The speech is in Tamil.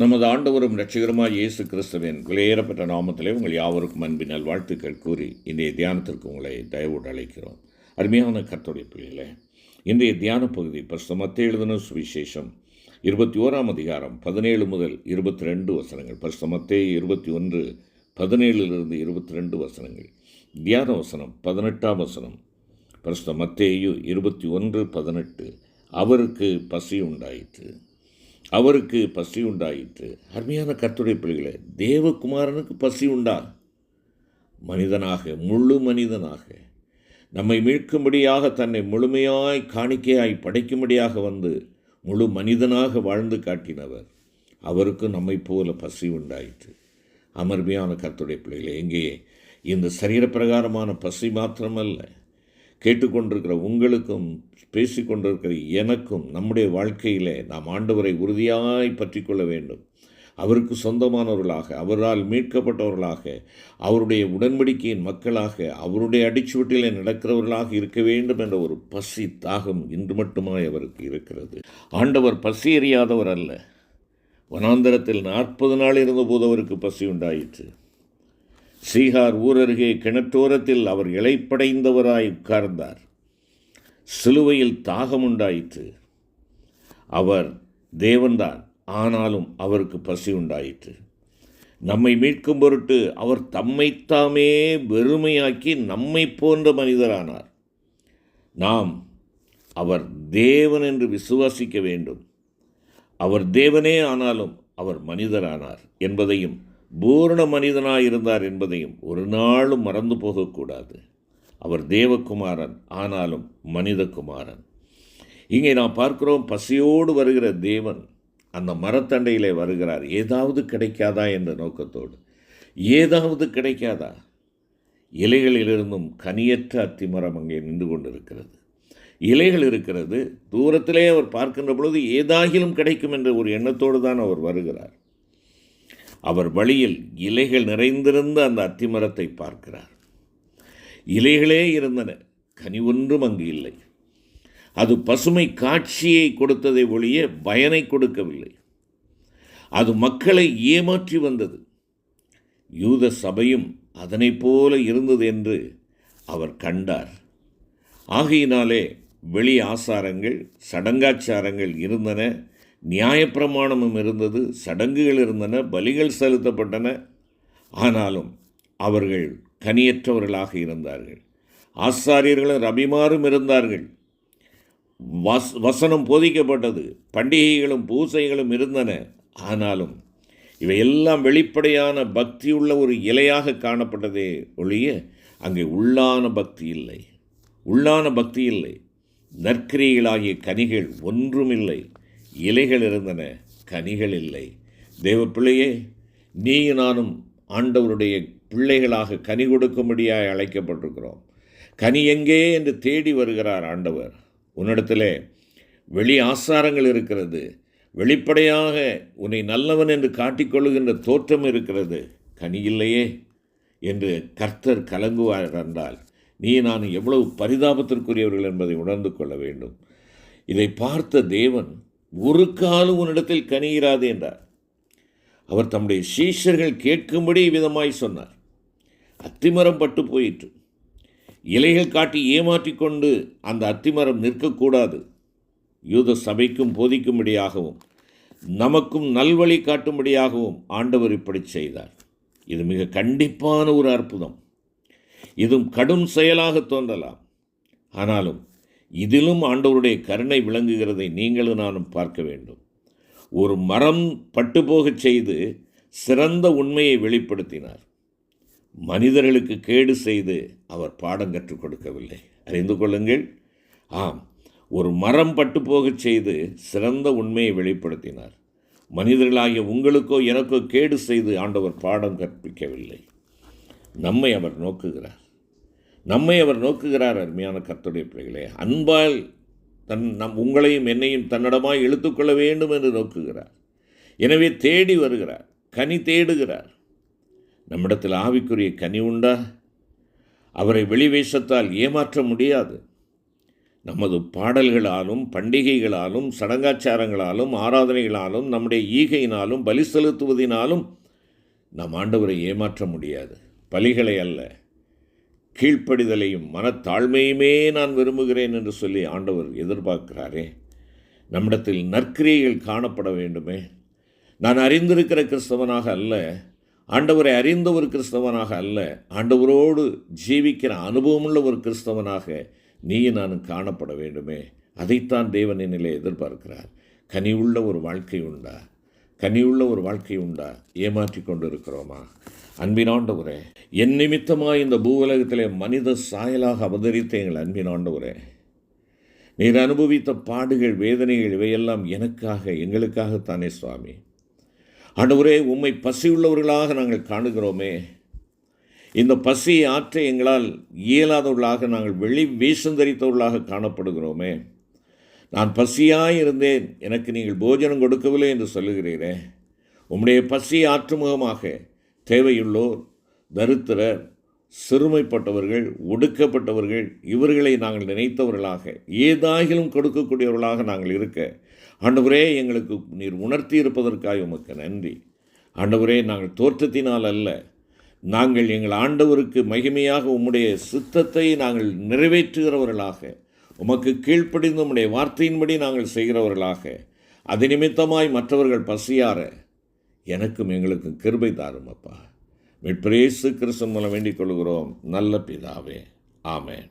நமது ஆண்டவரும் இரட்சகருமாய் இயேசு கிறிஸ்துவின் விலையேறப்பட்ட நாமத்திலே உங்கள் யாவருக்கும் அன்பின் நல்வாழ்த்துக்கள் கூறி இன்றைய தியானத்திற்கு உங்களை தயவோடு அழைக்கிறோம். அருமையான கர்த்தருடைய பிள்ளைகளே, இன்றைய தியான பகுதி பரிசுத்த மத்தேயு எழுதின சுவிசேஷம் 21 அதிகாரம் 17 முதல் 22 வசனங்கள். பரிசுத்த மத்தேயு 21 17 22 வசனங்கள். தியான வசனம் 18 வசனம். பரிசுத்த மத்தேயு 21:18. அவருக்கு பசி உண்டாயிற்று. அருமையான கர்த்தருடைய பிள்ளைகளே, தேவகுமாரனுக்கு பசி உண்டா? மனிதனாக, முழு மனிதனாக, நம்மை மீட்கும்படியாக தன்னை முழுமையாய் காணிக்கையாய் படைக்கும்படியாக வந்து முழு மனிதனாக வாழ்ந்து காட்டினவர், அவருக்கு நம்மை போல பசி உண்டாயிற்று. அமர்மையான கர்த்தருடைய பிள்ளைகளே, எங்கே இந்த சரீரப்பிரகாரமான பசி மாத்திரமல்ல, கேட்டுக்கொண்டிருக்கிற உங்களுக்கும் பேசிக்கொண்டிருக்கிற எனக்கும் நம்முடைய வாழ்க்கையிலே நாம் ஆண்டவரை உறுதியாய் பற்றி கொள்ள வேண்டும். அவருக்கு சொந்தமானவர்களாக, அவரால் மீட்கப்பட்டவர்களாக, அவருடைய உடன்படிக்கையின் மக்களாக, அவருடைய அடிச்சுவட்டிலே நடக்கிறவர்களாக இருக்க வேண்டும் என்ற ஒரு பசி தாகம் இன்று மட்டுமாய் அவருக்கு இருக்கிறது. ஆண்டவர் பசி எறியாதவர் அல்ல. வனாந்தரத்தில் 40 நாள் இருந்தபோது அவருக்கு பசி உண்டாயிற்று. சீகார் ஊரருகே கிணற்றோரத்தில் அவர் இளைப்படைந்தவராய் உட்கார்ந்தார். சிலுவையில் தாகம் உண்டாயிற்று. அவர் தேவன்தான், ஆனாலும் அவருக்கு பசி உண்டாயிற்று. நம்மை மீட்கும் பொருட்டு அவர் தம்மைத்தாமே வெறுமையாக்கி நம்மை போன்ற மனிதரானார். நாம் அவர் தேவன் என்று விசுவாசிக்க வேண்டும். அவர் தேவனே, ஆனாலும் அவர் மனிதரானார் என்பதையும், பூரண மனிதனாயிருந்தார் என்பதையும் ஒரு நாளும் மறந்து போகக்கூடாது. அவர் தேவகுமாரன், ஆனாலும் மனிதகுமாரன். இங்கே நாம் பார்க்கிறோம், பசியோடு வருகிற தேவன் அந்த மரத்தண்டையிலே வருகிறார். ஏதாவது கிடைக்காதா என்ற நோக்கத்தோடு. ஏதாவது கிடைக்காதா? இலைகளிலிருந்தும் கனியற்ற அத்திமரம் அங்கே நின்று கொண்டிருக்கிறது. இலைகள் இருக்கிறது, தூரத்திலே அவர் பார்க்கின்ற பொழுது ஏதாகிலும் கிடைக்கும் என்ற ஒரு எண்ணத்தோடு தான் அவர் வருகிறார். அவர் வழியில் இலைகள் நிறைந்திருந்த அந்த அத்திமரத்தை பார்க்கிறார். இலைகளே இருந்தன, கனி ஒன்றும் அங்கு இல்லை. அது பசுமை காட்சியை கொடுத்ததை ஒழிய பயனை கொடுக்கவில்லை. அது மக்களை ஏமாற்றி வந்தது. யூத சபையும் அதனை போல இருந்தது என்று அவர் கண்டார். ஆகையினாலே வெளி ஆசாரங்கள், சடங்காச்சாரங்கள் இருந்தன, நியாயப்பிரமாணமும் இருந்தது, சடங்குகள் இருந்தன, பலிகள் செலுத்தப்பட்டன. ஆனாலும் அவர்கள் கனியற்றவர்களாக இருந்தார்கள். ஆசாரியர்களும் ரபிமாரும் இருந்தார்கள். வசனம் போதிக்கப்பட்டது, பண்டிகைகளும் பூசைகளும் இருந்தன. ஆனாலும் இவையெல்லாம் வெளிப்படையான பக்தியுள்ள ஒரு இலையாக காணப்பட்டதே ஒழிய அங்கே உள்ளான பக்தி இல்லை. நற்கிரியைகளாகிய கனிகள் ஒன்றுமில்லை. இலைகள் இருந்தன, கனிகள் இல்லை. தேவ பிள்ளையே, நீ நானும் ஆண்டவருடைய பிள்ளைகளாக கனி கொடுக்கும்படியாய் அழைக்கப்பட்டிருக்கிறோம். கனி எங்கே என்று தேடி வருகிறார் ஆண்டவர். உன்னிடத்திலே வெளி ஆசாரங்கள் இருக்கிறது, வெளிப்படையாக உன்னை நல்லவன் என்று காட்டிக்கொள்ளுகின்ற தோற்றம் இருக்கிறது, கனி இல்லையே என்று கர்த்தர் கலங்குவார் என்றால் நீ நான் எவ்வளவு பரிதாபத்திற்குரியவர்கள் என்பதை உணர்ந்து கொள்ள வேண்டும். இதை பார்த்த தேவன் ஒரு காலம் உன்னிடத்தில் கனியிராது என்றார். அவர் தம்முடைய சீஷர்கள் கேட்கும்படி விதமாய் சொன்னார். அத்திமரம் பட்டு போயிற்று. இலைகள் காட்டி ஏமாற்றிக்கொண்டு அந்த அத்திமரம் நிற்கக்கூடாது. யூத சபைக்கும் போதிக்கும்படியாகவும் நமக்கும் நல்வழி காட்டும்படியாகவும் ஆண்டவர் இப்படி செய்தார். இது மிக கண்டிப்பான ஒரு அற்புதம். இதுவும் கடும் செயலாக தோன்றலாம். ஆனாலும் இதிலும் ஆண்டவருடைய கருணை விளங்குகிறதை நீங்களும் நானும் பார்க்க வேண்டும். ஒரு மரம் பட்டுப்போகச் செய்து சிறந்த உண்மையை வெளிப்படுத்தினார். மனிதர்களுக்கு கேடு செய்து அவர் பாடம் கற்றுக் கொடுக்கவில்லை. அறிந்து கொள்ளுங்கள். ஆம், ஒரு மரம் பட்டுப்போகச் செய்து சிறந்த உண்மையை வெளிப்படுத்தினார். மனிதர்களாகிய உங்களுக்கோ எனக்கோ கேடு செய்து ஆண்டவர் பாடம் கற்பிக்கவில்லை. நம்மை அவர் நோக்குகிறார். அருமையான கர்த்தருடைய பிள்ளைகளே, அன்பால் உங்களையும் என்னையும் தன்னிடமாய் இழுத்துக்கொள்ள வேண்டும் என்று நோக்குகிறார். எனவே தேடி வருகிறார், கனி தேடுகிறார். நம்மிடத்தில் ஆவிக்குரிய கனி உண்டா? அவரை வெளிவேஷத்தால் ஏமாற்ற முடியாது. நமது பாடல்களாலும் பண்டிகைகளாலும் சடங்காச்சாரங்களாலும் ஆராதனைகளாலும் நம்முடைய ஈகையினாலும் பலி செலுத்துவதினாலும் நம் ஆண்டவரை ஏமாற்ற முடியாது. பலிகளை அல்ல, கீழ்ப்படிதலையும் மனத்தாழ்மையுமே நான் விரும்புகிறேன் என்று சொல்லி ஆண்டவர் எதிர்பார்க்கிறாரே. நம்மிடத்தில் நற்கிரியைகள் காணப்பட வேண்டுமே. நான் அறிந்திருக்கிற கிறிஸ்தவனாக அல்ல, ஆண்டவரை அறிந்த ஒரு கிறிஸ்தவனாக அல்ல, ஆண்டவரோடு ஜீவிக்கிற அனுபவமுள்ள ஒரு கிறிஸ்தவனாக நீயும் நானும் காணப்பட வேண்டுமே. அதைத்தான் தேவன் என்னிலே எதிர்பார்க்கிறார். கனிவுள்ள ஒரு வாழ்க்கை உண்டா? கனிவுள்ள ஒரு வாழ்க்கை உண்டா? ஏமாற்றி கொண்டு இருக்கிறோமா? அன்பின் ஆண்டவரே, என் நிமித்தமாக இந்த பூவுலகத்திலே மனித சாயலாக அவதரித்த எங்கள் அன்பின் ஆண்டவரே, நீர் அனுபவித்த பாடுகள் வேதனைகள் இவையெல்லாம் எனக்காக எங்களுக்காகத்தானே சுவாமி. ஆண்டவரே, உம்மை பசியுள்ளவர்களாக நாங்கள் காணுகிறோமே. இந்த பசியை ஆற்ற எங்களால் இயலாதவர்களாக நாங்கள் வேஷந்தரித்தவர்களாக காணப்படுகிறோமே. நான் பசியாய் இருந்தேன், எனக்கு நீங்கள் போஜனம் கொடுக்கவில்லை என்று சொல்லுகிறீரே. உம்முடைய பசியை ஆற்றும் முகமாக தேவையுள்ளோர், தரித்திரர், சிறுமைப்பட்டவர்கள், ஒடுக்கப்பட்டவர்கள், இவர்களை நாங்கள் நினைத்தவர்களாக ஏதாகிலும் கொடுக்கக்கூடியவர்களாக நாங்கள் இருக்க ஆண்டவரே, எங்களுக்கு நீர் உணர்த்தி இருப்பதற்காக உமக்கு நன்றி. ஆண்டவரே, நாங்கள் தோற்றத்தினால் அல்ல, நாங்கள் எங்கள் ஆண்டவருக்கு மகிமையாக உம்முடைய சித்தத்தை நாங்கள் நிறைவேற்றுகிறவர்களாக, உமக்கு கீழ்ப்படிந்து உம்முடைய வார்த்தையின்படி நாங்கள் செய்கிறவர்களாக, அது நிமித்தமாய் மற்றவர்கள் பசியார எனக்கும் எங்களுக்கும் கிருபை தாரும் அப்பா. மீட்பர் இயேசு கிறிஸ்து மூலம் வேண்டிக் கொள்கிறோம் நல்ல பிதாவே. ஆமென்.